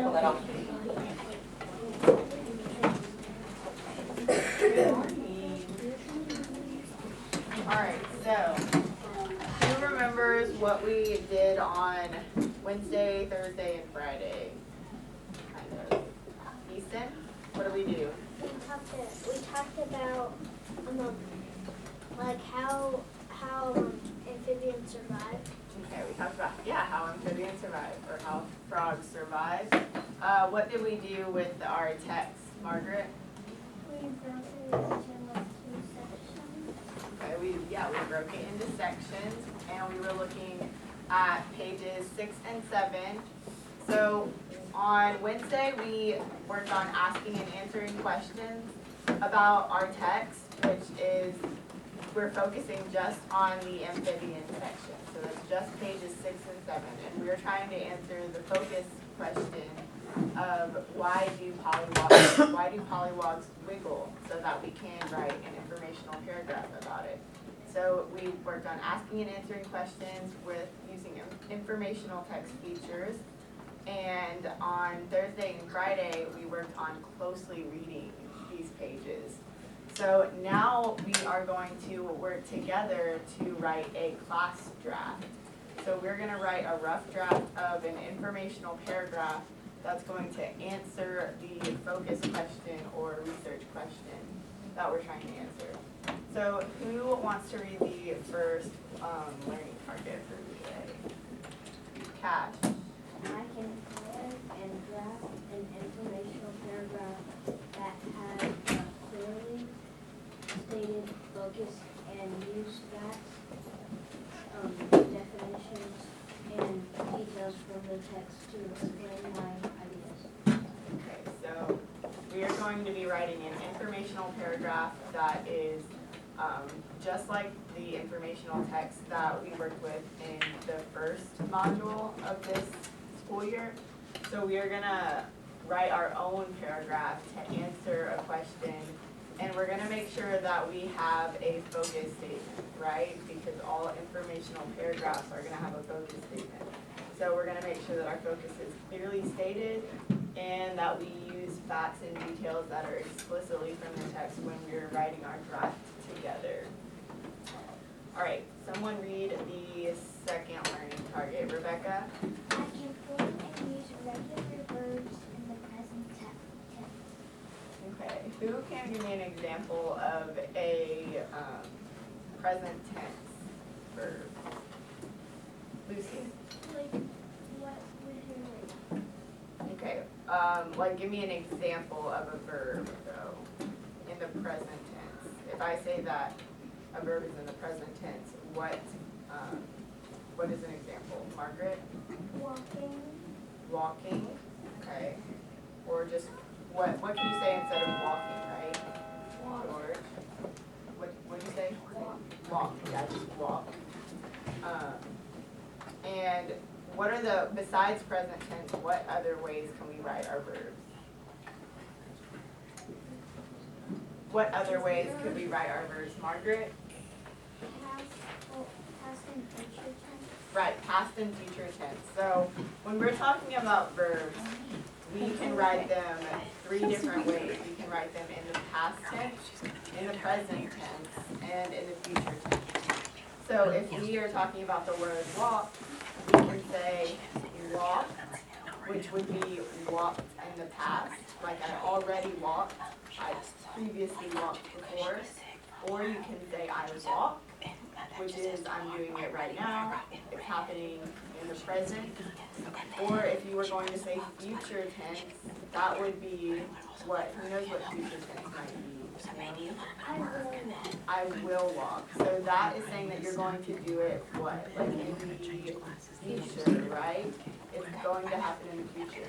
Pull that off. Alright, so who remembers what we did on Wednesday, Thursday, and Friday? Kind of. Easton, what did we do? We talked about like how amphibians survive. Okay, we talked about, how amphibians survive, or how frogs survive. What did we do with our text, Margaret? We broke it into like 2 sections. Okay, we broke it into sections, and we were looking at pages 6 and 7. So on Wednesday, we worked on asking and answering questions about our text, which is, we're focusing just on the amphibian section. So that's just pages 6 and 7. And we are trying to answer the focus question of why do pollywogs wiggle, so that we can write an informational paragraph about it. So we worked on asking and answering questions with using informational text features. And on Thursday and Friday, we worked on closely reading these pages. So now we are going to work together to write a class draft. So we're going to write a rough draft of an informational paragraph that's going to answer the focus question or research question that we're trying to answer. So who wants to read the first learning target for today? Cash. I can plan and draft an informational paragraph that has a clearly stated focus and use facts, definitions, and details from the text to explain my ideas. Okay, so we are going to be writing an informational paragraph that is just like the informational text that we worked with in the first module of this school year. So we are going to write our own paragraph to answer a question, and we're going to make sure that we have a focus statement, right? Because all informational paragraphs are going to have a focus statement. So we're going to make sure that our focus is clearly stated and that we use facts and details that are explicitly from the text when we're writing our draft together. All right, someone read the second learning target. Rebecca? I can form and use regular verbs in the present tense. Okay, who can give me an example of a present tense verb? Lucy? Like, what would you like? Okay, like give me an example of a verb though, in the present tense. If I say that a verb is in the present tense, what is an example? Margaret? Walking. Walking, okay. Or just, what can you say instead of walking, right? Walk. George? What did you say? Walk, yeah, just walk. And what are the, besides present tense, what other ways can we write our verbs? What other ways could we write our verbs, Margaret? Past and future tense. Right, past and future tense. So when we're talking about verbs, we can write them 3 different ways. We can write them in the past tense, in the present tense, and in the future tense. So if we are talking about the word walk, we can say walked, which would be walked in the past, like I already walked, I previously walked before. Or you can say I walk, which is I'm doing it right now, it's happening in the present. Or if you were going to say future tense, that would be what, who knows what future tense might be? I will walk. So that is saying that you're going to do it what? Like in the future, right? It's going to happen in the future.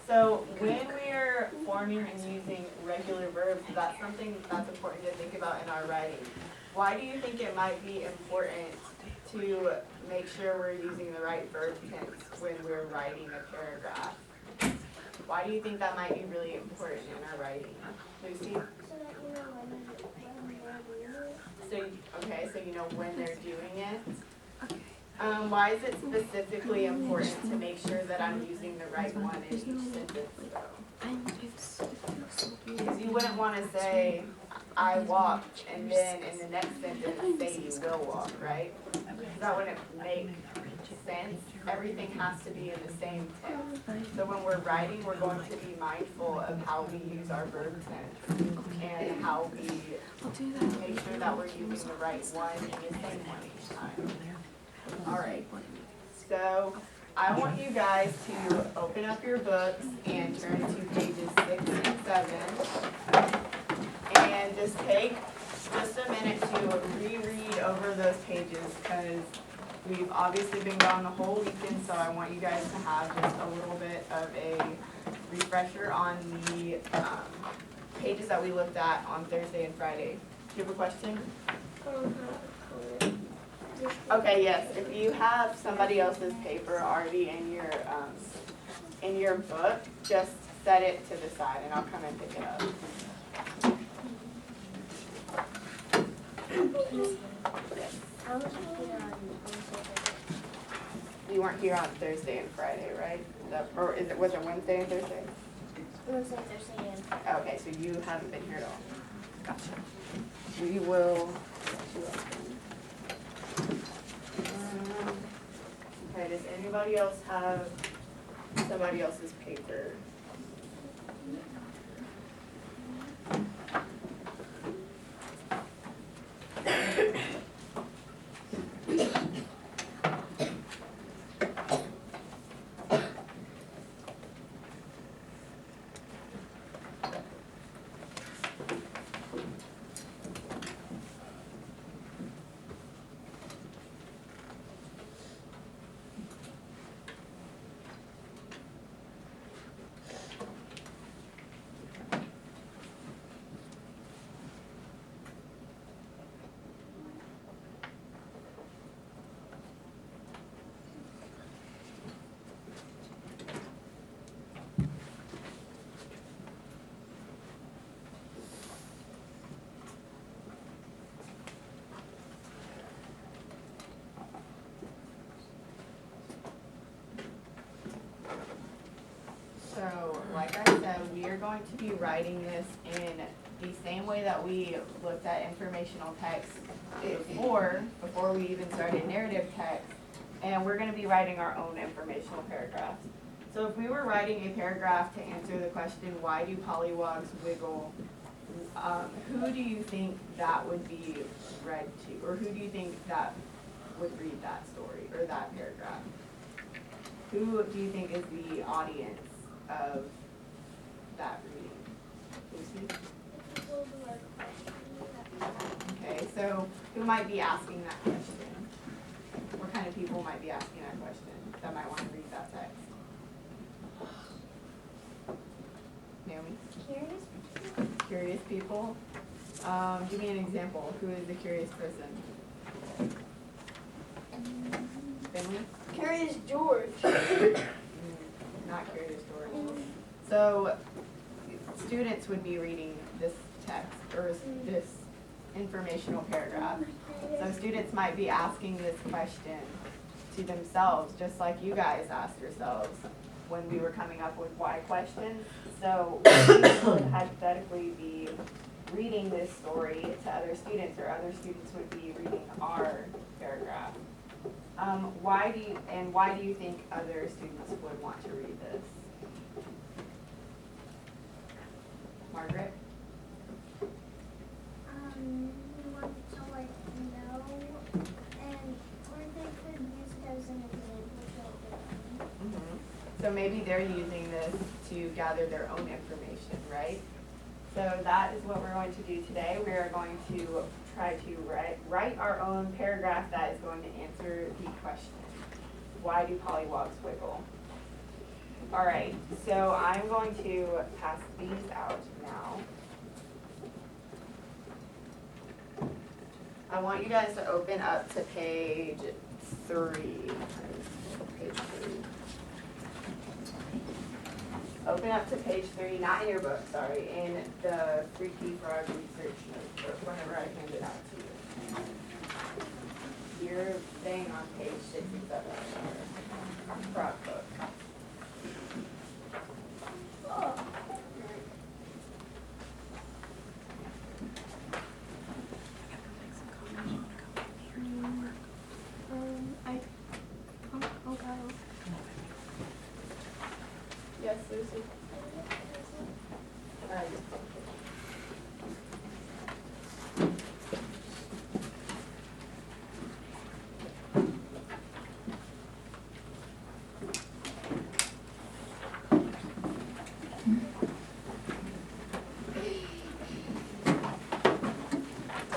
So when we're forming and using regular verbs, that's something that's important to think about in our writing. Why do you think it might be important to make sure we're using the right verb tense when we're writing a paragraph? Why do you think that might be really important in our writing? Lucy? So that you know when they're doing it. So, okay, so you know when they're doing it. Why is it specifically important to make sure that I'm using the right one in each sentence though? Because you wouldn't want to say, I walked, and then in the next sentence say you will walk, right? That wouldn't make sense. Everything has to be in the same tense. So when we're writing, we're going to be mindful of how we use our verb tense and how we make sure that we're using the right one and the same one each time. All right. So I want you guys to open up your books and turn to pages 6 and 7. And just take just a minute to reread over those pages because we've obviously been gone the whole weekend, so I want you guys to have just a little bit of a refresher on the pages that we looked at on Thursday and Friday. Do you have a question? Okay, yes. If you have somebody else's paper already in your book, just set it to the side and I'll come and pick it up. Yes. You weren't here on Thursday and Friday, right? Or was it Wednesday and Thursday? Wednesday, Thursday, and Okay, so you haven't been here at all. Gotcha. We will. Okay, does anybody else have somebody else's paper? So, like I said, we are going to be writing this in the same way that we looked at informational text before we even started narrative text, and we're going to be writing our own informational paragraphs. So if we were writing a paragraph to answer the question, why do pollywogs wiggle, who do you think that would be read to? Or who do you think that would read that story or that paragraph? Who do you think is the audience of that reading? Lucy? people who are questioning. Okay, so who might be asking that question? What kind of people might be asking that question that might want to read that text? Naomi? Curious people. Curious people? Give me an example. Who is the curious person? Finley? Curious George. Not curious George. So students would be reading this text or this informational paragraph. So students might be asking this question to themselves, just like you guys asked yourselves when we were coming up with why questions. So we would hypothetically be reading this story to other students, or other students would be reading our paragraph. Why do you think other students would want to read this? Margaret? We want to know, and or they could use it as an example. So maybe they're using this to gather their own information, right? So that is what we're going to do today. We are going to try to write our own paragraph that is going to answer the question, why do pollywogs wiggle? All right, so I'm going to pass these out now. I want you guys to open up to page 3. Page 3. Open up to page 3, not in your book, sorry, in the Freaky Frog research note, or whenever I hand it out to you. you're staying on page 6 and 7 of your prop book. Yes, Lucy?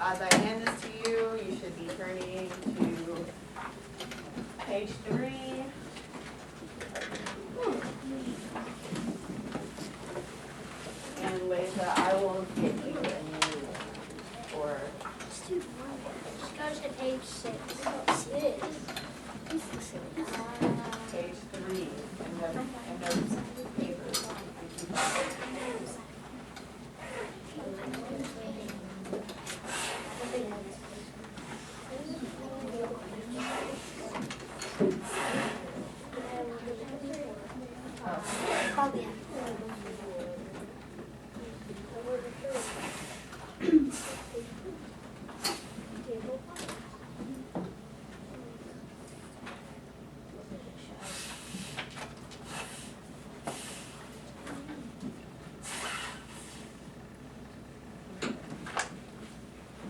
As I hand this to you, you should be turning to page 3. And Liza, I will get you a new, or, Goes to page 6. page 3, and those papers.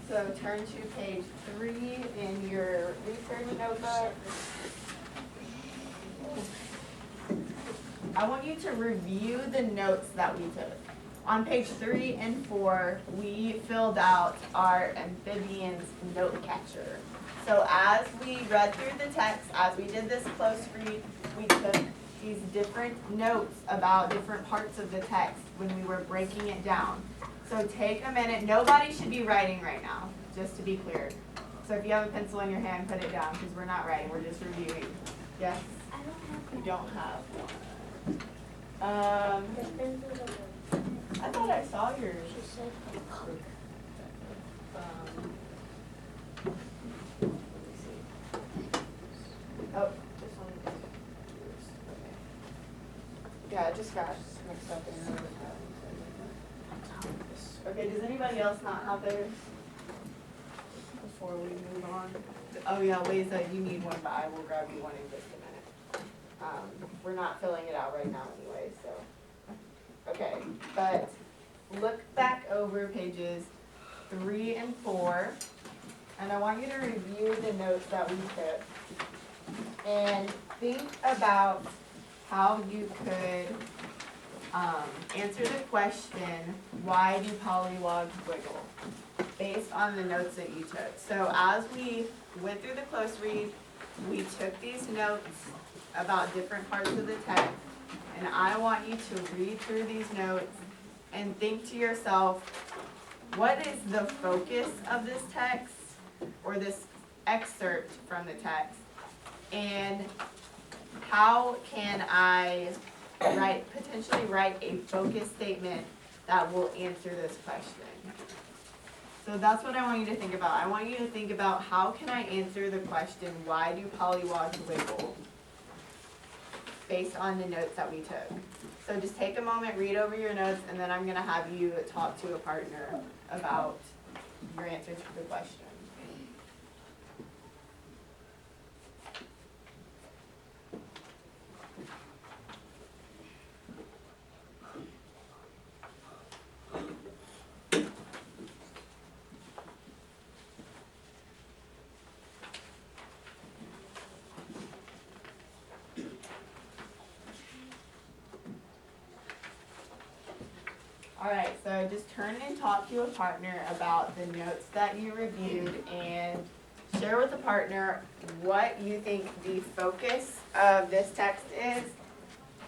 So turn to page 3 in your research notebook. I want you to review the notes that we took. On page 3 and 4, we filled out our amphibians note catcher. So as we read through the text, as we did this close read, we took these different notes about different parts of the text when we were breaking it down. So take a minute. Nobody should be writing right now, just to be clear. So if you have a pencil in your hand, put it down, because we're not writing, we're just reviewing. Yes? You don't have one. I thought I saw yours. Oh, this one is yours. Okay. Yeah, it just got mixed up in there. Okay, does anybody else not have theirs? Before we move on. Oh yeah, Liza, you need one, but I will grab you one in just a minute. We're not filling it out right now anyway, so. Okay, but look back over pages 3 and 4, and I want you to review the notes that we took, and think about how you could answer the question, why do polywogs wiggle, based on the notes that you took. So as we went through the close read, we took these notes about different parts of the text, and I want you to read through these notes and think to yourself, what is the focus of this text, or this excerpt from the text, and how can I potentially write a focus statement that will answer this question. So that's what I want you to think about. I want you to think about, how can I answer the question, why do polywogs wiggle, based on the notes that we took. So just take a moment, read over your notes, and then I'm going to have you talk to a partner about your answers to the question. All right, so just turn and talk to a partner about the notes that you reviewed, and share with the partner what you think the focus of this text is,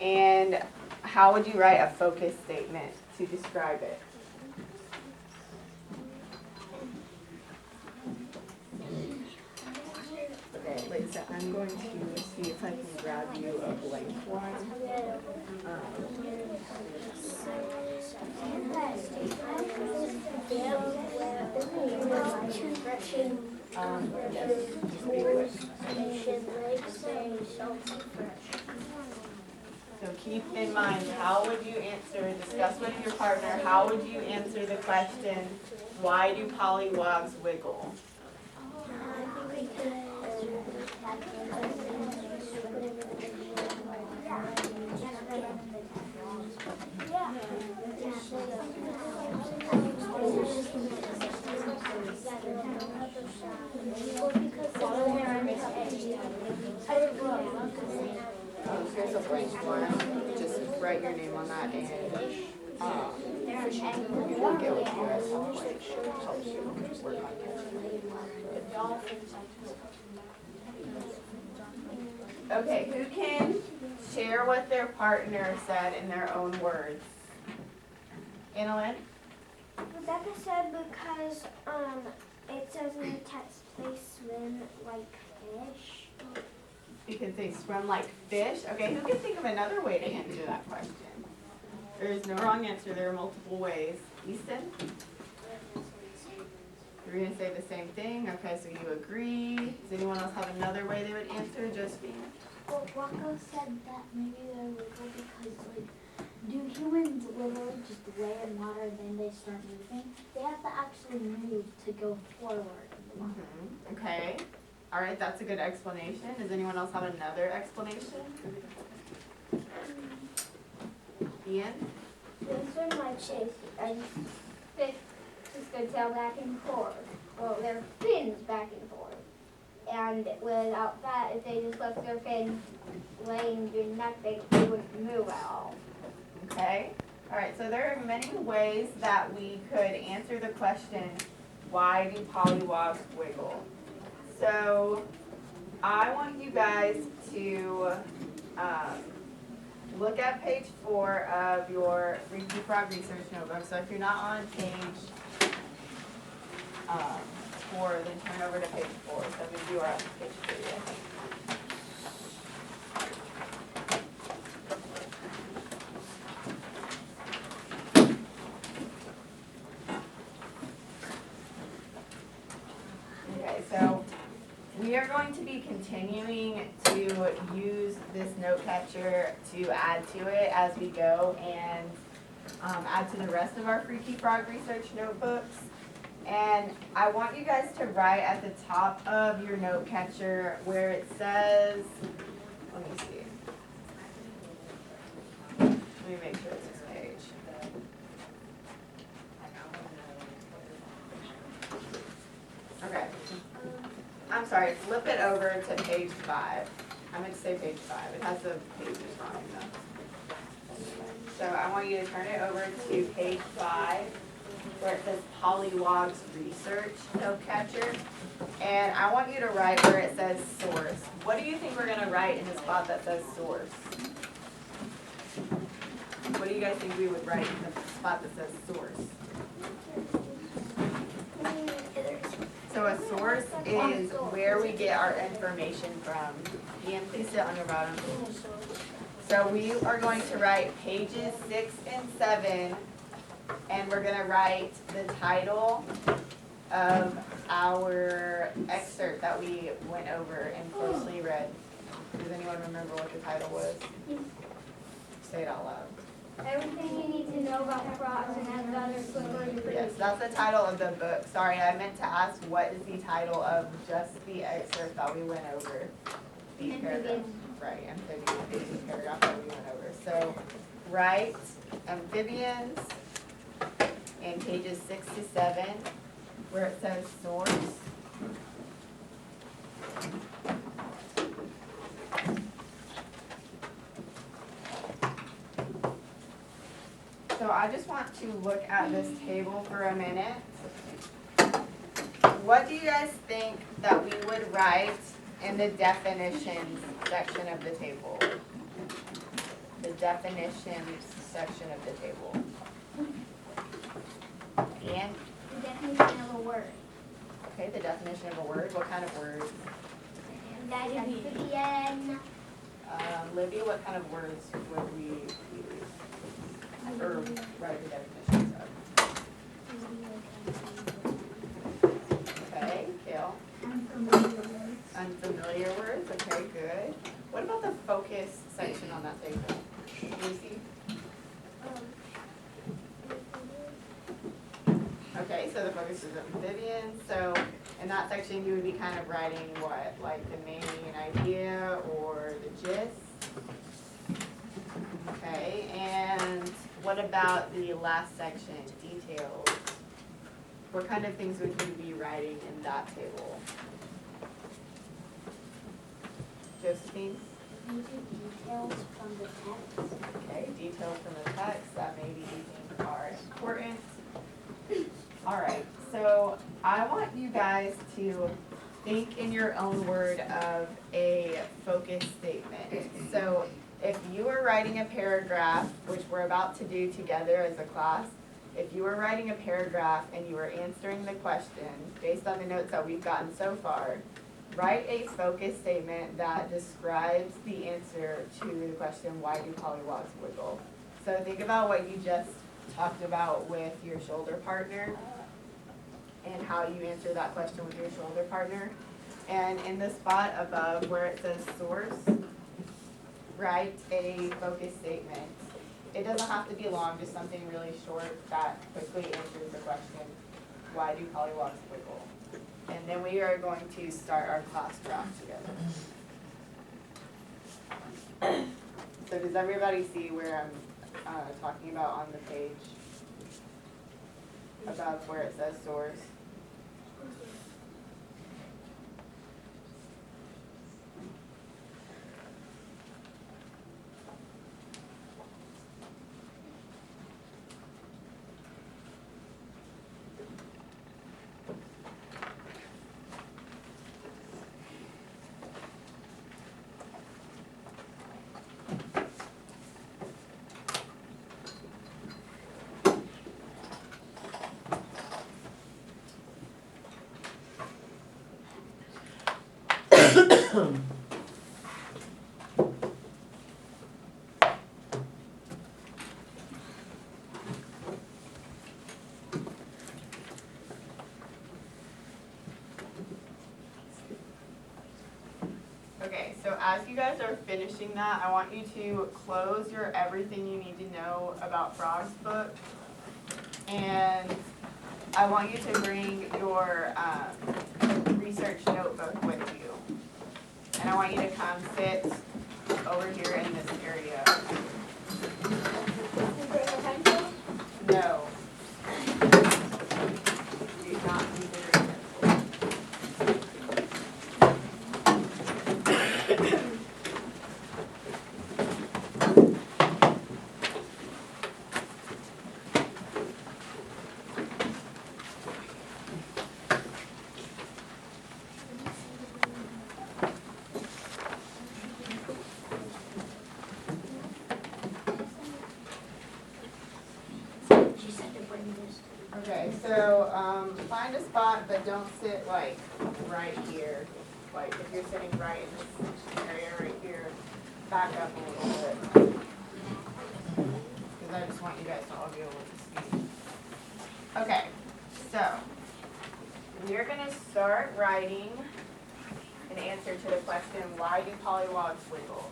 and how would you write a focus statement to describe it. Okay, Lisa, I'm going to see if I can grab you a blank one. Yes. So keep in mind, how would you answer, discuss with your partner, how would you answer the question, why do pollywogs wiggle? Here's a blank one, just write your name on that and, we'll get with you at some point, help you work on it. Okay, who can share what their partner said in their own words? Annalyn? Rebecca said because it says in the text they swim like fish. Because they swim like fish? Okay, who can think of another way to answer that question? There is no wrong answer, there are multiple ways. Easton? You're gonna say the same thing? Okay, so you agree. Does anyone else have another way they would answer? Josephine? Well, Rocco said that maybe they wiggle because, like, do humans wiggle just lay in water then they start moving? They have to actually move to go forward in the water. Okay. All right, that's a good explanation. Does anyone else have another explanation? Ian? They swim like fish, and fish just go tail back and forth. Well, their fins back and forth. And without that, if they just left their fins laying doing nothing, they wouldn't move at all. Okay. All right, so there are many ways that we could answer the question, why do pollywogs wiggle? So I want you guys to look at page 4 of your Freaky Frog research notebook. So if you're not on page 4, then turn over to page 4. So maybe you are on page 3, I think. Okay, so we are going to be continuing to use this note catcher to add to it as we go and add to the rest of our Freaky Frog research notebooks. And I want you guys to write at the top of your note catcher where it says, let me see. Let me make sure it's this page. Okay. I'm sorry, flip it over to page 5. I meant to say page 5. It has the pages wrong though. So I want you to turn it over to page 5 where it says Pollywogs Research Note Catcher. And I want you to write where it says source. What do you think we're going to write in the spot that says source? What do you guys think we would write in the spot that says source? So a source is where we get our information from. Ian, please sit on your bottom. So we are going to write pages 6 and 7, and we're going to write the title of our excerpt that we went over and closely read. Does anyone remember what the title was? Say it out loud. Everything you need to know about frogs and have other slippery. Yes, that's the title of the book. Sorry, I meant to ask what is the title of just the excerpt that we went over. The paragraph, right, amphibians, the paragraph that we went over. So write amphibians in pages 6 to 7 where it says source. So I just want to look at this table for a minute. What do you guys think that we would write in the definitions section of the table? The definitions section of the table. And? The definition of a word. Okay, the definition of a word. What kind of word? Amphibian. Libby, what kind of words would we use? Or write the definitions of? Okay, Kale. Unfamiliar words, okay, good. What about the focus section on that table? so the focus is amphibians. So in that section, you would be kind of writing what, like the main idea or the gist. Okay, and what about the last section, details? What kind of things would you be writing in that table? Josephine? Maybe details from the text. Okay, details from the text that maybe you think are important. All right, so I want you guys to think in your own word of a focus statement. So if you were writing a paragraph, which we're about to do together as a class, if you were writing a paragraph and you were answering the question based on the notes that we've gotten so far, write a focus statement that describes the answer to the question, why do pollywogs wiggle? So think about what you just talked about with your shoulder partner and how you answer that question with your shoulder partner. And in the spot above where it says source, write a focus statement. It doesn't have to be long, just something really short that quickly answers the question, why do pollywogs wiggle? And then we are going to start our class draft together. So does everybody see where I'm talking about on the page? Above where it says source? Okay, so as you guys are finishing that, I want you to close your everything you need to know about frogs book. And I want you to bring your research notebook with you. And I want you to come sit over here in this area. No. Do not need to bring pencil. She said to bring this. Okay, so find a spot, but don't sit like right here. Like if you're sitting right in this area right here, back up a little bit. Because I just want you guys to all be able to see. Okay, so we're gonna start writing an answer to the question, why do pollywogs wiggle?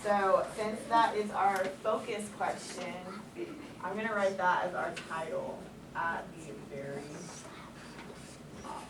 So since that is our focus question, I'm gonna write that as our title at the very top.